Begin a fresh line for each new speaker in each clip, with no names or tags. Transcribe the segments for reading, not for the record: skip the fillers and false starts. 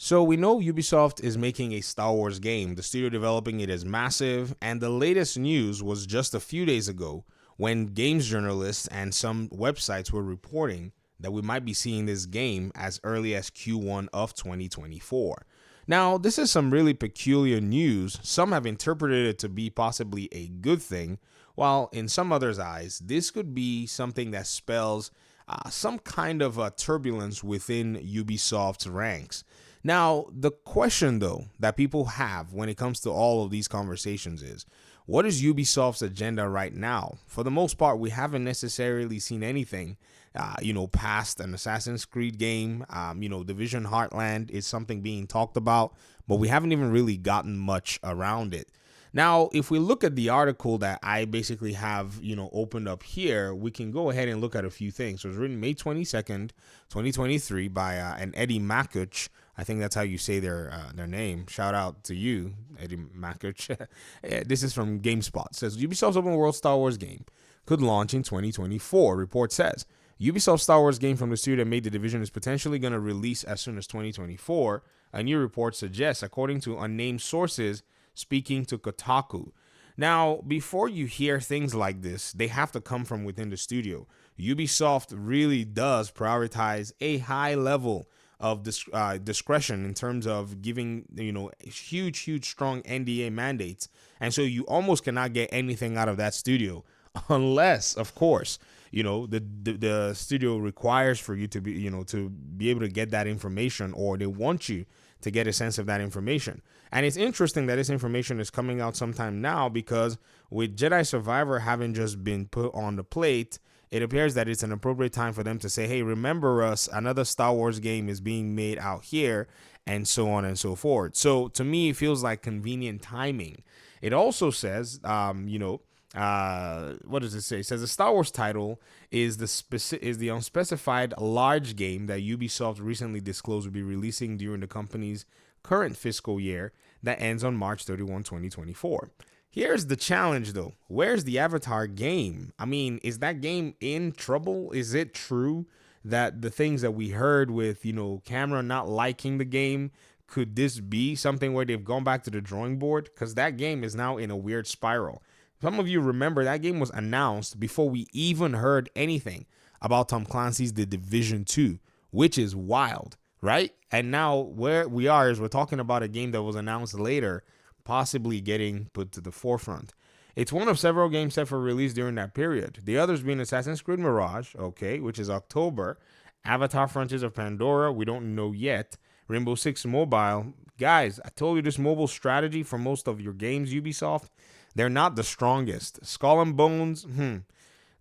So we know Ubisoft is making a Star Wars game. The studio developing it is massive, and the latest news was just a few days ago when games journalists and some websites were reporting that we might be seeing this game as early as Q1 of 2024. Now, this is some really peculiar news. Some have interpreted it to be possibly a good thing, while in some others' eyes, this could be something that spells some kind of turbulence within Ubisoft's ranks. Now, the question though that people have when it comes to all of these conversations is, what is Ubisoft's agenda right now? For the most part, we haven't necessarily seen anything, past an Assassin's Creed game. Division Heartland is something being talked about, but we haven't even really gotten much around it. Now, if we look at the article that I basically have, opened up here, we can go ahead and look at a few things. So it was written May 22nd, 2023 by an Eddie Makuch. I think that's how you say their name. Shout out to you, Eddie Makuch. This is from GameSpot. It says Ubisoft's open world Star Wars game could launch in 2024. Report says Ubisoft Star Wars game from the studio that made The Division is potentially going to release as soon as 2024. A new report suggests, according to unnamed sources speaking to Kotaku. Now, before you hear things like this, they have to come from within the studio. Ubisoft really does prioritize a high level of discretion in terms of giving, huge, strong NDA mandates. And so you almost cannot get anything out of that studio unless, of course, the studio requires for you to be able to get that information, or they want you to get a sense of that information. And it's interesting that this information is coming out sometime now, because with Jedi Survivor having just been put on the plate, it appears that it's an appropriate time for them to say, hey, remember us, another Star Wars game is being made out here, and so on and so forth. So to me, it feels like convenient timing. It also says, what does it say? It says the Star Wars title is the unspecified large game that Ubisoft recently disclosed will be releasing during the company's current fiscal year that ends on March 31, 2024. Here's the challenge though. Where's the Avatar game? I mean, is that game in trouble? Is it true that the things that we heard with, Cameron not liking the game, could this be something where they've gone back to the drawing board? Because that game is now in a weird spiral. Some of you remember that game was announced before we even heard anything about Tom Clancy's The Division 2, which is wild, right? And now where we are is we're talking about a game that was announced later, possibly getting put to the forefront. It's one of several games set for release during that period. The others being Assassin's Creed Mirage, which is October, Avatar Frontiers of Pandora, we don't know yet, Rainbow Six Mobile. Guys, I told you this mobile strategy for most of your games, Ubisoft, they're not the strongest. Skull and Bones,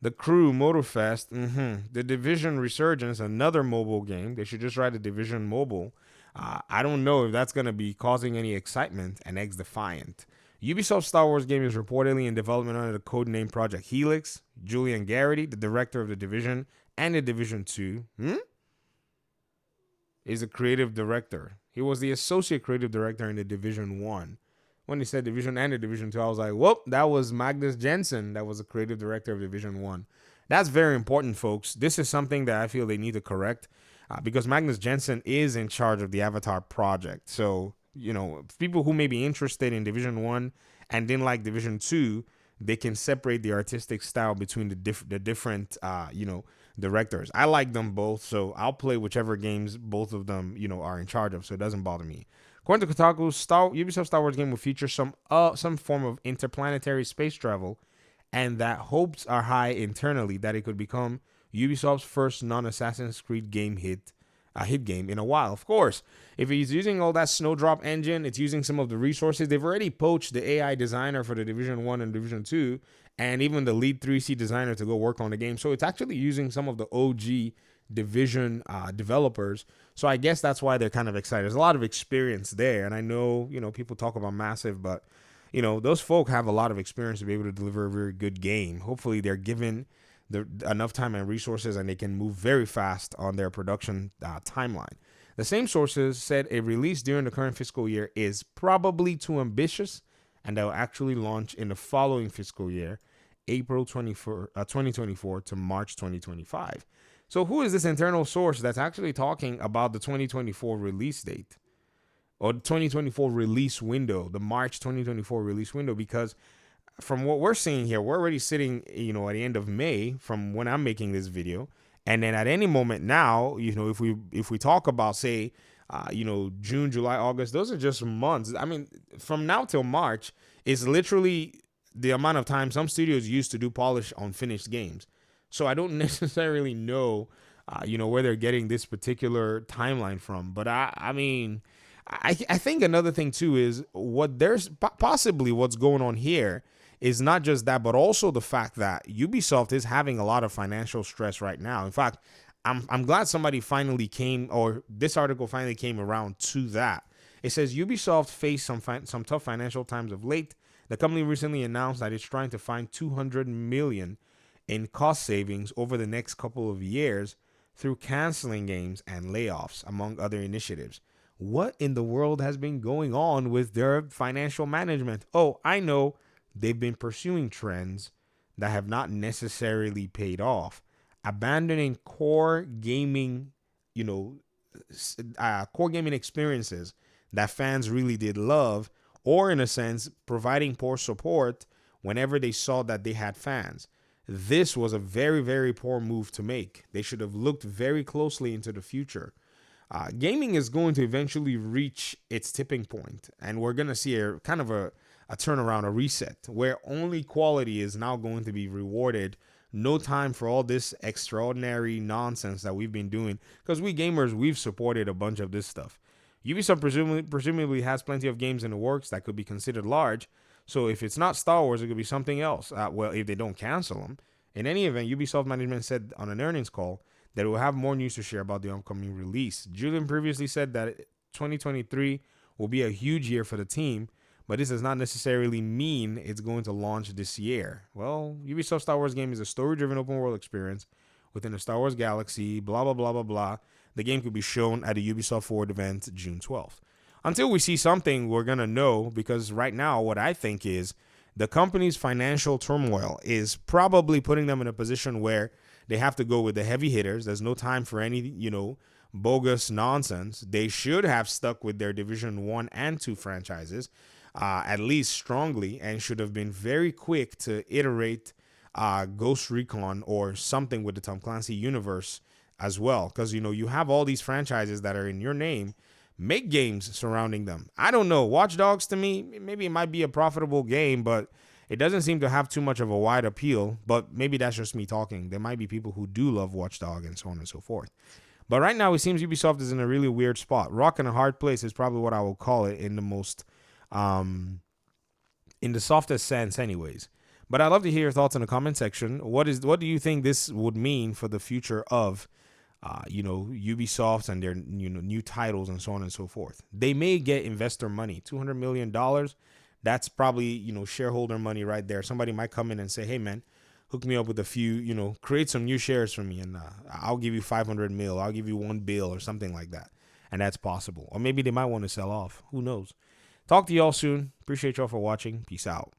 The Crew, Motorfest, The Division Resurgence, another mobile game. They should just write a Division Mobile. I don't know if that's going to be causing any excitement. And X Defiant. Ubisoft Star Wars game is reportedly in development under the codename Project Helix. Julian Garrity, the director of The Division and The Division 2, is the creative director. He was the associate creative director in The Division 1. When he said Division and The Division 2, I was like, whoop, that was Magnus Jensen that was the creative director of Division 1. That's very important, folks. This is something that I feel they need to correct because Magnus Jensen is in charge of the Avatar project. So, people who may be interested in Division 1 and didn't like Division 2, they can separate the artistic style between the different, directors. I like them both, so I'll play whichever games both of them, are in charge of, so it doesn't bother me. According to Kotaku, Ubisoft Star Wars game will feature some form of interplanetary space travel, and that hopes are high internally that it could become Ubisoft's first non-Assassin's Creed hit game in a while. Of course, if it's using all that Snowdrop engine, it's using some of the resources. They've already poached the AI designer for the Division 1 and Division 2, and even the lead 3C designer to go work on the game. So it's actually using some of the OG Division developers. So I guess that's why they're kind of excited. There's a lot of experience there, and I know people talk about massive, but those folk have a lot of experience to be able to deliver a very good game. Hopefully they're given enough time and resources, and they can move very fast on their production timeline. The same sources said a release during the current fiscal year is probably too ambitious, and they'll actually launch in the following fiscal year, April 2024 to March 2025. So who is this internal source that's actually talking about the 2024 release date? or the 2024 release window, the March 2024 release window, because from what we're seeing here, we're already sitting, at the end of May from when I'm making this video. And then at any moment now, if we talk about, say, June, July, August, those are just months. I mean, from now till March is literally the amount of time some studios use to do polish on finished games. So I don't necessarily know, where they're getting this particular timeline from. But I mean, I think another thing too is what there's possibly what's going on here is not just that, but also the fact that Ubisoft is having a lot of financial stress right now. In fact, I'm glad somebody finally came, or this article finally came around to that. It says Ubisoft faced some tough financial times of late. The company recently announced that it's trying to find 200 million in cost savings over the next couple of years through canceling games and layoffs, among other initiatives. What in the world has been going on with their financial management? Oh, I know. They've been pursuing trends that have not necessarily paid off, abandoning core gaming, core gaming experiences that fans really did love, or in a sense, providing poor support whenever they saw that they had fans. This was a very, very poor move to make. They should have looked very closely into the future. Gaming is going to eventually reach its tipping point, and we're going to see a kind of a turnaround, a reset, where only quality is now going to be rewarded. No time for all this extraordinary nonsense that we've been doing, because we gamers, we've supported a bunch of this stuff. Ubisoft presumably has plenty of games in the works that could be considered large, so if it's not Star Wars, it could be something else. Well, if they don't cancel them. In any event, Ubisoft management said on an earnings call that it will have more news to share about the upcoming release. Julian previously said that 2023 will be a huge year for the team, but this does not necessarily mean it's going to launch this year. Well, Ubisoft Star Wars game is a story-driven open-world experience within the Star Wars galaxy, blah, blah, blah, blah, blah. The game could be shown at the Ubisoft Forward event June 12th. Until we see something, we're going to know, because right now what I think is the company's financial turmoil is probably putting them in a position where they have to go with the heavy hitters. There's no time for any, bogus nonsense. They should have stuck with their Division 1 and 2 franchises, at least strongly, and should have been very quick to iterate Ghost Recon or something with the Tom Clancy universe as well. Because, you have all these franchises that are in your name. Make games surrounding them. I don't know. Watch Dogs, to me, maybe it might be a profitable game, but it doesn't seem to have too much of a wide appeal. But maybe that's just me talking. There might be people who do love Watch Dogs and so on and so forth. But right now, it seems Ubisoft is in a really weird spot. Rock in a hard place is probably what I will call it in the most, in the softest sense anyways. But I'd love to hear your thoughts in the comment section. What do you think this would mean for the future of Ubisoft and their new titles and so on and so forth? They may get investor money, $200 million. That's probably, shareholder money right there. Somebody might come in and say, hey, man, hook me up with a few, create some new shares for me, and I'll give you 500 mil. I'll give you $1 billion or something like that. And that's possible. Or maybe they might want to sell off. Who knows? Talk to y'all soon. Appreciate y'all for watching. Peace out.